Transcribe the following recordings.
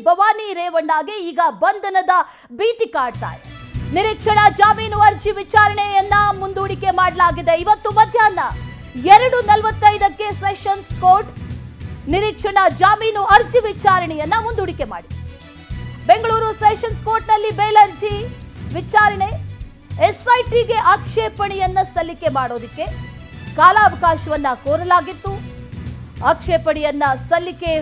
ಭವಾನಿ ರೇವಣ್ಣಗೆ ಈಗ ಬಂಧನದ ಭೀತಿ ಕಾಡ್ತಾ ಇದೆ. ನಿರೀಕ್ಷಣಾ ಜಾಮೀನು ಅರ್ಜಿ ವಿಚಾರಣೆಯನ್ನ ಮುಂದೂಡಿಕೆ ಮಾಡಲಾಗಿದೆ. ಇವತ್ತು ಮಧ್ಯಾಹ್ನ 2:45ಕ್ಕೆ ಸೆಷನ್ಸ್ ಕೋರ್ಟ್ ನಿರೀಕ್ಷಣಾ ಜಾಮೀನು ಅರ್ಜಿ ವಿಚಾರಣೆಯನ್ನ ಮುಂದೂಡಿಕೆ ಮಾಡಿ. ಬೆಂಗಳೂರು ಸೆಷನ್ಸ್ ಕೋರ್ಟ್ನಲ್ಲಿ ಬೇಲ್ ಅರ್ಜಿ ವಿಚಾರಣೆ ಎಸ್ಐಟಿಗೆ ಆಕ್ಷೇಪಣೆಯನ್ನ ಸಲ್ಲಿಕೆ ಮಾಡೋದಕ್ಕೆ ಕಾಲಾವಕಾಶವನ್ನ ಕೋರಲಾಗಿತ್ತು. ಆಕ್ಷೇಪಣೆಯನ್ನ ಸಲ್ಲಿಕೆ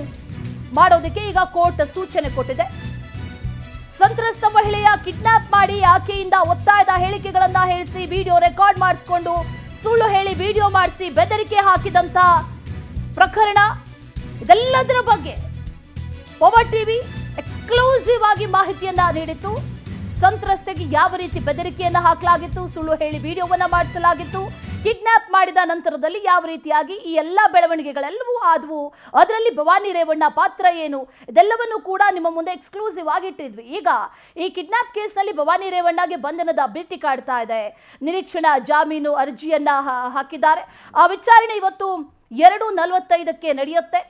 ಮಾಡೋದಕ್ಕೆ ಈಗ ಕೋರ್ಟ್ ಸೂಚನೆ ಕೊಟ್ಟಿದೆ. ಸಂತ್ರಸ್ತ ಮಹಿಳೆಯ ಕಿಡ್ನಾಪ್ ಮಾಡಿ ಆಕೆಯಿಂದ ಒತ್ತಾಯದ ಹೇಳಿಕೆಗಳನ್ನ ಹೇಳಿಸಿ ವಿಡಿಯೋ ರೆಕಾರ್ಡ್ ಮಾಡಿಸಿಕೊಂಡು ಸುಳ್ಳು ಹೇಳಿ ವಿಡಿಯೋ ಮಾಡಿಸಿ ಬೆದರಿಕೆ ಹಾಕಿದಂತ ಪ್ರಕರಣ, ಇದೆಲ್ಲದರ ಬಗ್ಗೆ ಪವರ್ ಟಿವಿ ಎಕ್ಸ್ಕ್ಲೂಸಿವ್ ಆಗಿ ಮಾಹಿತಿಯನ್ನ ನೀಡಿತ್ತು. ಸಂತ್ರಸ್ತೆಗೆ ಯಾವ ರೀತಿ ಬೆದರಿಕೆಯನ್ನ ಹಾಕಲಾಗಿತ್ತು, ಸುಳ್ಳು ಹೇಳಿ ವಿಡಿಯೋವನ್ನ ಮಾಡಿಸಲಾಗಿತ್ತು, ಕಿಡ್ನಾಪ್ ಮಾಡಿದ ನಂತರದಲ್ಲಿ ಯಾವ ರೀತಿಯಾಗಿ ಈ ಎಲ್ಲ ಬೆಳವಣಿಗೆಗಳೆಲ್ಲವೂ ಆದವು, ಅದರಲ್ಲಿ ಭವಾನಿ ರೇವಣ್ಣ ಪಾತ್ರ ಏನು, ಇದೆಲ್ಲವನ್ನು ಕೂಡ ನಿಮ್ಮ ಮುಂದೆ ಎಕ್ಸ್ಕ್ಲೂಸಿವ್ ಆಗಿ ಇಟ್ಟಿದ್ವಿ. ಈಗ ಈ ಕಿಡ್ನಾಪ್ ಕೇಸ್ನಲ್ಲಿ ಭವಾನಿ ರೇವಣ್ಣಗೆ ಬಂಧನದ ಭೀತಿ ಕಾಡ್ತಾ ಇದೆ. ನಿರೀಕ್ಷಣಾ ಜಾಮೀನು ಅರ್ಜಿಯನ್ನ ಹಾಕಿದ್ದಾರೆ. ಆ ವಿಚಾರಣೆ ಇವತ್ತು 2:45ಕ್ಕೆ ನಡೆಯುತ್ತೆ.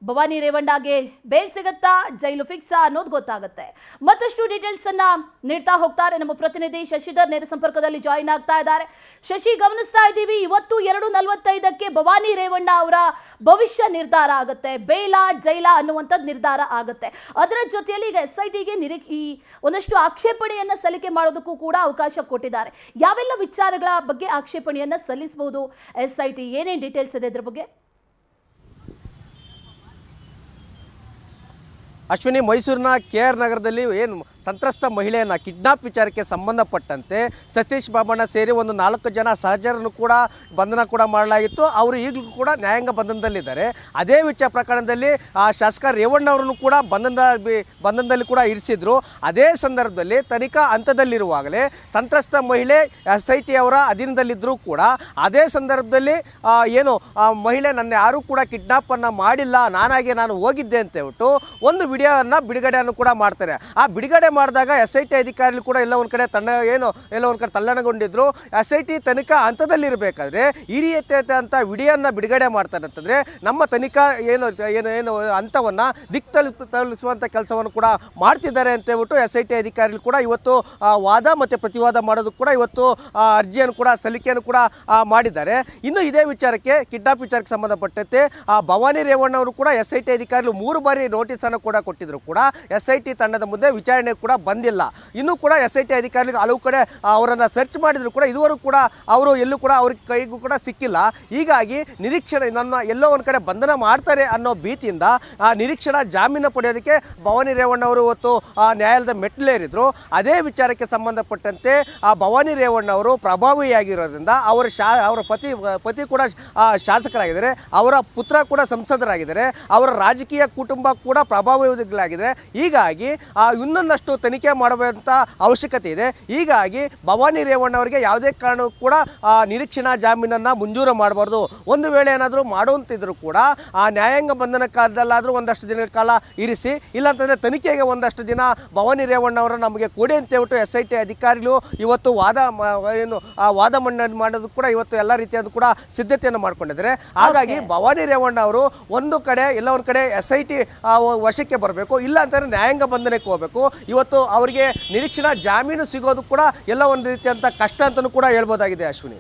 ಭವಾನಿ ರೇವಣ್ಣಗೆ ಬೇಲ್ ಸಿಗುತ್ತಾ, ಜೈಲು ಫಿಕ್ಸಾ ಅನ್ನೋದು ಗೊತ್ತಾಗುತ್ತೆ. ಮತ್ತಷ್ಟು ಡೀಟೇಲ್ಸ್ ಅನ್ನ ನೀಡ್ತಾ ಹೋಗ್ತಾರೆ ನಮ್ಮ ಪ್ರತಿನಿಧಿ ಶಶಿಧರ್, ನೇರ ಸಂಪರ್ಕದಲ್ಲಿ ಜಾಯಿನ್ ಆಗ್ತಾ ಇದ್ದಾರೆ. ಶಶಿ, ಗಮನಿಸ್ತಾ ಇದ್ದೀವಿ, ಇವತ್ತು 2:45ಕ್ಕೆ ಭವಾನಿ ರೇವಣ್ಣ ಅವರ ಭವಿಷ್ಯ ನಿರ್ಧಾರ ಆಗುತ್ತೆ. ಬೇಲಾ ಜೈಲಾ ಅನ್ನುವಂಥದ್ದು ನಿರ್ಧಾರ ಆಗುತ್ತೆ. ಅದರ ಜೊತೆಯಲ್ಲಿ ಈಗ SITಗೆ ಈ ಒಂದಷ್ಟು ಆಕ್ಷೇಪಣೆಯನ್ನ ಸಲ್ಲಿಕೆ ಮಾಡೋದಕ್ಕೂ ಕೂಡ ಅವಕಾಶ ಕೊಟ್ಟಿದ್ದಾರೆ. ಯಾವೆಲ್ಲ ವಿಚಾರಗಳ ಬಗ್ಗೆ ಆಕ್ಷೇಪಣೆಯನ್ನ ಸಲ್ಲಿಸಬಹುದು SIT, ಏನೇನು ಡೀಟೇಲ್ಸ್ ಇದೆ ಇದ್ರ ಬಗ್ಗೆ? ಅಶ್ವಿನಿ, ಮೈಸೂರಿನ KR ನಗರದಲ್ಲಿ ಏನು ಸಂತ್ರಸ್ತ ಮಹಿಳೆಯನ್ನು ಕಿಡ್ನಾಪ್ ವಿಚಾರಕ್ಕೆ ಸಂಬಂಧಪಟ್ಟಂತೆ ಸತೀಶ್ ಬಾಬಣ್ಣ ಸೇರಿ ಒಂದು 4 ಜನ ಸಹಚರನ್ನು ಕೂಡ ಬಂಧನ ಕೂಡ ಮಾಡಲಾಗಿತ್ತು. ಅವರು ಈಗಲೂ ಕೂಡ ನ್ಯಾಯಾಂಗ ಬಂಧನದಲ್ಲಿದ್ದಾರೆ. ಅದೇ ಪ್ರಕರಣದಲ್ಲಿ ಶಾಸಕ ರೇವಣ್ಣ ಅವರನ್ನು ಕೂಡ ಬಂಧನದಲ್ಲಿ ಕೂಡ ಇರಿಸಿದ್ರು. ಅದೇ ಸಂದರ್ಭದಲ್ಲಿ ತನಿಖಾ ಹಂತದಲ್ಲಿರುವಾಗಲೇ ಸಂತ್ರಸ್ತ ಮಹಿಳೆ SIT ಅವರ ಅಧೀನದಲ್ಲಿದ್ದರೂ ಕೂಡ ಅದೇ ಸಂದರ್ಭದಲ್ಲಿ ಏನು ಮಹಿಳೆ ನನ್ನ ಯಾರೂ ಕೂಡ ಕಿಡ್ನಾಪನ್ನು ಮಾಡಿಲ್ಲ, ನಾನು ಹೋಗಿದ್ದೆ ಅಂತ ಹೇಳ್ಬಿಟ್ಟು ಒಂದು ವಿಡಿಯೋವನ್ನು ಬಿಡುಗಡೆಯನ್ನು ಕೂಡ ಮಾಡ್ತಾರೆ. ಆ ಬಿಡುಗಡೆ ಮಾಡಿದಾಗ SIT ಅಧಿಕಾರಿಗಳು ಕೂಡ ಎಲ್ಲ ಒಂದು ಕಡೆ ತಲ್ಲಣಗೊಂಡಿದ್ರು. SIT ತನಿಖಾ ಹಂತದಲ್ಲಿರಬೇಕಾದ್ರೆ ಈ ರೀತಿ ಅಂತ ವಿಡಿಯೋನ ಬಿಡುಗಡೆ ಮಾಡ್ತಾರೆ ಅಂತಂದರೆ ನಮ್ಮ ತನಿಖಾ ಏನು ಹಂತವನ್ನು ತಲುಪಿಸುವಂಥ ಕೆಲಸವನ್ನು ಕೂಡ ಮಾಡ್ತಿದ್ದಾರೆ ಅಂತ ಹೇಳ್ಬಿಟ್ಟು SIT ಅಧಿಕಾರಿಗಳು ಕೂಡ ಇವತ್ತು ವಾದ ಮತ್ತು ಪ್ರತಿವಾದ ಮಾಡೋದು ಕೂಡ ಇವತ್ತು ಅರ್ಜಿಯನ್ನು ಕೂಡ ಸಲ್ಲಿಕೆಯನ್ನು ಕೂಡ ಮಾಡಿದ್ದಾರೆ. ಇನ್ನು ಇದೇ ವಿಚಾರಕ್ಕೆ ಕಿಡ್ನಾಪ್ ವಿಚಾರಕ್ಕೆ ಸಂಬಂಧಪಟ್ಟಂತೆ ಭವಾನಿ ರೇವಣ್ಣ ಅವರು ಕೂಡ SIT ಅಧಿಕಾರಿಗಳು 3 ಬಾರಿ ನೋಟಿಸನ್ನು ಕೂಡ ಕೊಟ್ಟಿದ್ರು ಕೂಡ SIT ತಂಡದ ಮುಂದೆ ವಿಚಾರಣೆ ಕೂಡ ಬಂದಿಲ್ಲ. ಇನ್ನೂ ಕೂಡ SIT ಅಧಿಕಾರಿಗಳು ಹಲವು ಕಡೆ ಅವರನ್ನು ಸರ್ಚ್ ಮಾಡಿದ್ರು ಕೂಡ ಇದುವರೆಗೂ ಕೂಡ ಅವರು ಎಲ್ಲೂ ಕೂಡ ಅವ್ರ ಕೈಗೂ ಕೂಡ ಸಿಕ್ಕಿಲ್ಲ. ಹೀಗಾಗಿ ನಿರೀಕ್ಷಣೆ ಎಲ್ಲೋ ಒಂದು ಕಡೆ ಬಂಧನ ಮಾಡ್ತಾರೆ ಅನ್ನೋ ಭೀತಿಯಿಂದ ನಿರೀಕ್ಷಣಾ ಜಾಮೀನು ಪಡೆಯೋದಕ್ಕೆ ಭವಾನಿ ರೇವಣ್ಣ ಅವರು ಇವತ್ತು ನ್ಯಾಯಾಲಯದ ಮೆಟ್ಟಿಲೇರಿದ್ರು. ಅದೇ ವಿಚಾರಕ್ಕೆ ಸಂಬಂಧಪಟ್ಟಂತೆ ಭವಾನಿ ರೇವಣ್ಣ ಅವರು ಪ್ರಭಾವಿಯಾಗಿರೋದ್ರಿಂದ ಅವರ ಪತಿ ಕೂಡ ಶಾಸಕರಾಗಿದ್ದಾರೆ, ಅವರ ಪುತ್ರ ಕೂಡ ಸಂಸದರಾಗಿದ್ದಾರೆ, ಅವರ ರಾಜಕೀಯ ಕುಟುಂಬ ಕೂಡ ಪ್ರಭಾವಿಗಳಾಗಿದೆ. ಹೀಗಾಗಿ ಇನ್ನೊಂದಷ್ಟು ತನಿಖೆ ಮಾಡುವಂಥ ಅವಶ್ಯಕತೆ ಇದೆ. ಹೀಗಾಗಿ ಭವಾನಿ ರೇವಣ್ಣ ಅವರಿಗೆ ಯಾವುದೇ ಕಾರಣಕ್ಕೂ ಕೂಡ ನಿರೀಕ್ಷಣಾ ಜಾಮೀನನ್ನು ಮಂಜೂರು ಮಾಡಬಾರ್ದು. ಒಂದು ವೇಳೆ ಏನಾದರೂ ಮಾಡುವಂತಿದ್ರು ಕೂಡ ನ್ಯಾಯಾಂಗ ಬಂಧನ ಕಾಲದಲ್ಲಾದರೂ ಒಂದಷ್ಟು ದಿನಗಳ ಕಾಲ ಇರಿಸಿ, ಇಲ್ಲಾಂತಂದರೆ ತನಿಖೆಗೆ ಒಂದಷ್ಟು ದಿನ ಭವಾನಿ ರೇವಣ್ಣ ಅವರು ನಮಗೆ ಕೊಡಿ ಅಂತ ಹೇಳ್ಬಿಟ್ಟು SIT ಅಧಿಕಾರಿಗಳು ಇವತ್ತು ವಾದ ಮಂಡನೆ ಮಾಡೋದು ಕೂಡ ಇವತ್ತು ಎಲ್ಲ ರೀತಿಯಾದ ಕೂಡ ಸಿದ್ಧತೆಯನ್ನು ಮಾಡ್ಕೊಂಡಿದ್ದಾರೆ. ಹಾಗಾಗಿ ಭವಾನಿ ರೇವಣ್ಣ ಅವರು ಒಂದು ಕಡೆ ಎಲ್ಲ ಒಂದು ಕಡೆ SIT ವಶಕ್ಕೆ ಬರಬೇಕು, ಇಲ್ಲ ಅಂತಂದರೆ ನ್ಯಾಯಾಂಗ ಬಂಧನಕ್ಕೆ ಹೋಗಬೇಕು. ಇವತ್ತು ಅವರಿಗೆ ನಿರೀಕ್ಷಣಾ ಜಾಮೀನು ಸಿಗೋದು ಕೂಡ ಎಲ್ಲ ಒಂದು ರೀತಿಯಂಥ ಕಷ್ಟ ಅಂತಲೂ ಕೂಡ ಹೇಳ್ಬೋದಾಗಿದೆ ಅಶ್ವಿನಿ.